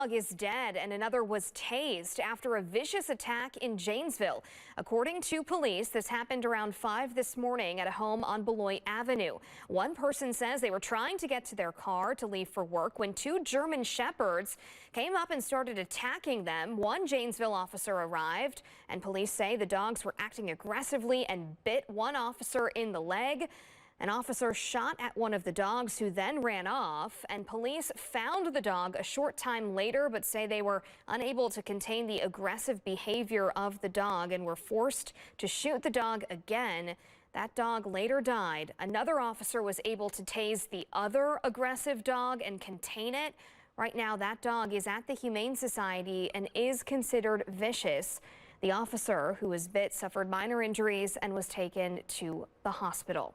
Dog is dead and another was tased after a vicious attack in Janesville. According to police, this happened around 5 this morning at a home on Beloit Avenue. One person says they were trying to get to their car to leave for work when two German shepherds came up and started attacking them. One Janesville officer arrived and police say the dogs were acting aggressively and bit one officer in the leg. An officer shot at one of the dogs who then ran off, and police found the dog a short time later but say they were unable to contain the aggressive behavior of the dog and were forced to shoot the dog again. That dog later died. Another officer was able to tase the other aggressive dog and contain it. Right now, that dog is at the Humane Society and is considered vicious. The officer who was bit suffered minor injuries and was taken to the hospital.